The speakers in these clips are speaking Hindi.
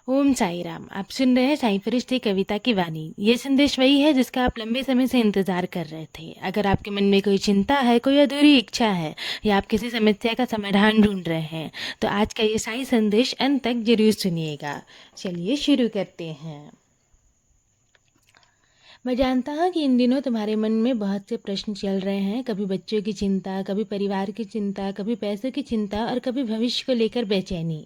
ओम साई राम। आप सुन रहे हैं साई फरिश्ते कविता की वाणी। ये संदेश वही है जिसका आप लंबे समय से इंतजार कर रहे थे। अगर आपके मन में कोई चिंता है, कोई अधूरी इच्छा है, या आप किसी समस्या का समाधान ढूंढ रहे हैं, तो आज का ये साई संदेश अंत तक जरूर सुनिएगा। चलिए शुरू करते हैं। मैं जानता हूँ कि इन दिनों तुम्हारे मन में बहुत से प्रश्न चल रहे हैं। कभी बच्चों की चिंता, कभी परिवार की चिंता, कभी पैसों की चिंता और कभी भविष्य को लेकर बेचैनी।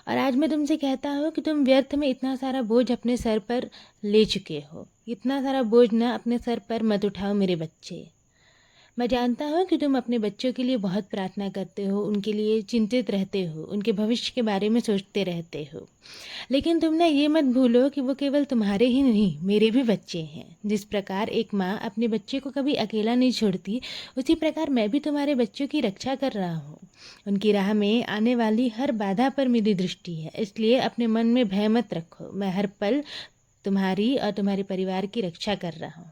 और आज मैं तुमसे कहता हूँ कि तुम व्यर्थ में इतना सारा बोझ अपने सर पर ले चुके हो। इतना सारा बोझ ना अपने सर पर मत उठाओ मेरे बच्चे। मैं जानता हूँ कि तुम अपने बच्चों के लिए बहुत प्रार्थना करते हो, उनके लिए चिंतित रहते हो, उनके भविष्य के बारे में सोचते रहते हो। लेकिन तुम ना ये मत भूलो कि वो केवल तुम्हारे ही नहीं, मेरे भी बच्चे हैं। जिस प्रकार एक माँ अपने बच्चे को कभी अकेला नहीं छोड़ती, उसी प्रकार मैं भी तुम्हारे बच्चों की रक्षा कर रहा हूँ। उनकी राह में आने वाली हर बाधा पर मेरी दृष्टि है, इसलिए अपने मन में भय मत रखो। मैं हर पल तुम्हारी और तुम्हारे परिवार की रक्षा कर रहा हूँ।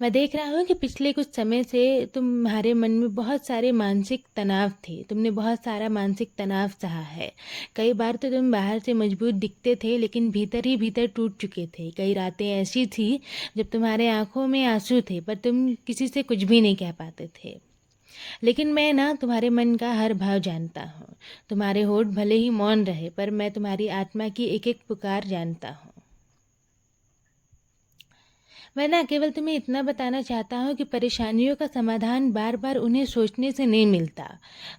मैं देख रहा हूँ कि पिछले कुछ समय से तुम्हारे मन में बहुत सारे मानसिक तनाव थे। तुमने बहुत सारा मानसिक तनाव सहा है। कई बार तो तुम बाहर से मजबूत दिखते थे, लेकिन भीतर ही भीतर टूट चुके थे। कई रातें ऐसी थी जब तुम्हारे आंखों में आंसू थे, पर तुम किसी से कुछ भी नहीं कह पाते थे। लेकिन मैं ना तुम्हारे मन का हर भाव जानता हूँ। तुम्हारे होठ भले ही मौन रहे, पर मैं तुम्हारी आत्मा की एक एक पुकार जानता हूँ। मैं ना केवल तुम्हें इतना बताना चाहता हूँ कि परेशानियों का समाधान बार बार उन्हें सोचने से नहीं मिलता।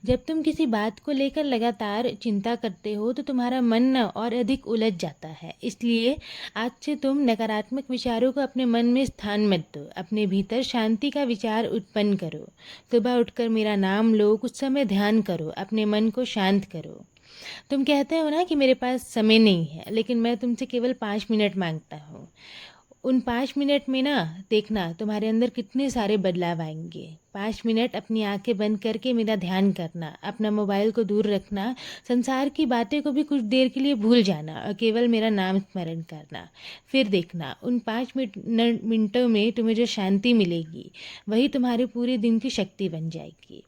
जब तुम किसी बात को लेकर लगातार चिंता करते हो तो तुम्हारा मन ना और अधिक उलझ जाता है। इसलिए आज से तुम नकारात्मक विचारों को अपने मन में स्थान मत दो। अपने भीतर शांति का विचार उत्पन्न करो। सुबह उठकर मेरा नाम लो, कुछ समय ध्यान करो, अपने मन को शांत करो। तुम कहते हो ना कि मेरे पास समय नहीं है, लेकिन मैं तुमसे केवल 5 मिनट मांगता हूँ। उन 5 मिनट में ना देखना तुम्हारे अंदर कितने सारे बदलाव आएंगे। 5 मिनट अपनी आंखें बंद करके मेरा ध्यान करना, अपना मोबाइल को दूर रखना, संसार की बातें को भी कुछ देर के लिए भूल जाना और केवल मेरा नाम स्मरण करना। फिर देखना उन 5 मिनटों में तुम्हें जो शांति मिलेगी, वही तुम्हारे पूरे दिन की शक्ति बन जाएगी।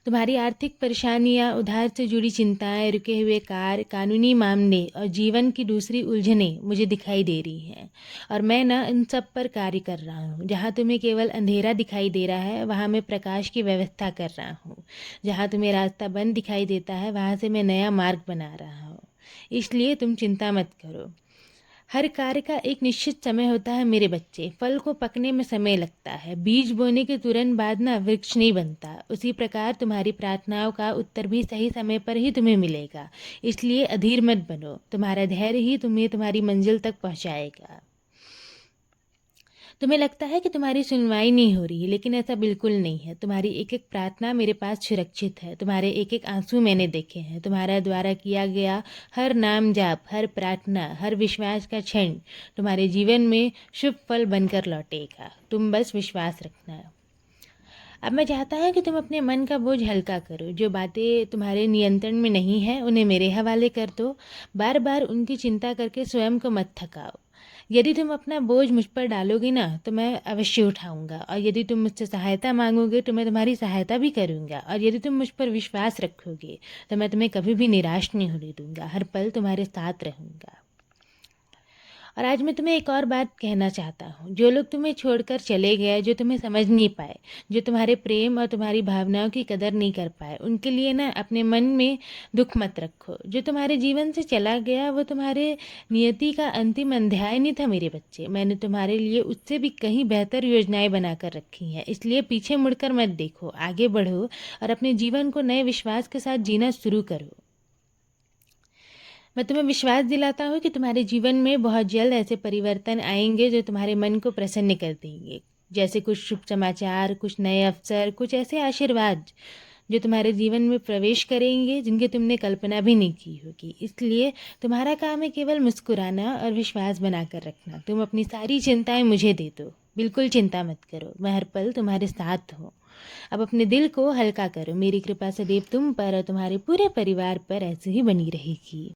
तुम्हारी आर्थिक परेशानियां, उधार से जुड़ी चिंताएं, रुके हुए कार्य, कानूनी मामले और जीवन की दूसरी उलझनें मुझे दिखाई दे रही हैं। और मैं ना इन सब पर कार्य कर रहा हूँ। जहाँ तुम्हें केवल अंधेरा दिखाई दे रहा है, वहाँ मैं प्रकाश की व्यवस्था कर रहा हूँ। जहाँ तुम्हें रास्ता बंद दिखाई देता है, वहाँ से मैं नया मार्ग बना रहा हूँ। इसलिए तुम चिंता मत करो। हर कार्य का एक निश्चित समय होता है मेरे बच्चे। फल को पकने में समय लगता है। बीज बोने के तुरंत बाद ना वृक्ष नहीं बनता। उसी प्रकार तुम्हारी प्रार्थनाओं का उत्तर भी सही समय पर ही तुम्हें मिलेगा। इसलिए अधीर मत बनो। तुम्हारा धैर्य ही तुम्हें तुम्हारी मंजिल तक पहुंचाएगा। तुम्हें लगता है कि तुम्हारी सुनवाई नहीं हो रही है, लेकिन ऐसा बिल्कुल नहीं है। तुम्हारी एक एक प्रार्थना मेरे पास सुरक्षित है। तुम्हारे एक एक आंसू मैंने देखे हैं। तुम्हारा द्वारा किया गया हर नाम जाप, हर प्रार्थना, हर विश्वास का क्षण तुम्हारे जीवन में शुभ फल बनकर लौटेगा। तुम बस विश्वास रखना। अब मैं चाहता हूँ कि तुम अपने मन का बोझ हल्का करो। जो बातें तुम्हारे नियंत्रण में नहीं है, उन्हें मेरे हवाले कर दो। बार बार उनकी चिंता करके स्वयं को मत थकाओ। यदि तुम अपना बोझ मुझ पर डालोगे ना, तो मैं अवश्य उठाऊंगा। और यदि तुम मुझसे सहायता मांगोगे, तो मैं तुम्हारी सहायता भी करूंगा। और यदि तुम मुझ पर विश्वास रखोगे, तो मैं तुम्हें कभी भी निराश नहीं होने दूंगा। हर पल तुम्हारे साथ रहूंगा। और आज मैं तुम्हें एक और बात कहना चाहता हूँ। जो लोग तुम्हें छोड़कर चले गए, जो तुम्हें समझ नहीं पाए, जो तुम्हारे प्रेम और तुम्हारी भावनाओं की कदर नहीं कर पाए, उनके लिए ना अपने मन में दुख मत रखो। जो तुम्हारे जीवन से चला गया, वो तुम्हारे नियति का अंतिम अध्याय नहीं था मेरे बच्चे। मैंने तुम्हारे लिए उससे भी कहीं बेहतर योजनाएं बनाकर रखी हैं। इसलिए पीछे मुड़कर मत देखो, आगे बढ़ो और अपने जीवन को नए विश्वास के साथ जीना शुरू करो। मैं तुम्हें विश्वास दिलाता हूँ कि तुम्हारे जीवन में बहुत जल्द ऐसे परिवर्तन आएंगे जो तुम्हारे मन को प्रसन्न कर देंगे। जैसे कुछ शुभ समाचार, कुछ नए अवसर, कुछ ऐसे आशीर्वाद जो तुम्हारे जीवन में प्रवेश करेंगे जिनकी तुमने कल्पना भी नहीं की होगी। इसलिए तुम्हारा काम है केवल मुस्कुराना और विश्वास बनाकर रखना। तुम अपनी सारी चिंताएं मुझे दे दो। बिल्कुल चिंता मत करो, मैं हर पल तुम्हारे साथ हूँ। अब अपने दिल को हल्का करो। मेरी कृपा सदैव तुम पर और तुम्हारे पूरे परिवार पर ऐसे ही बनी रहेगी।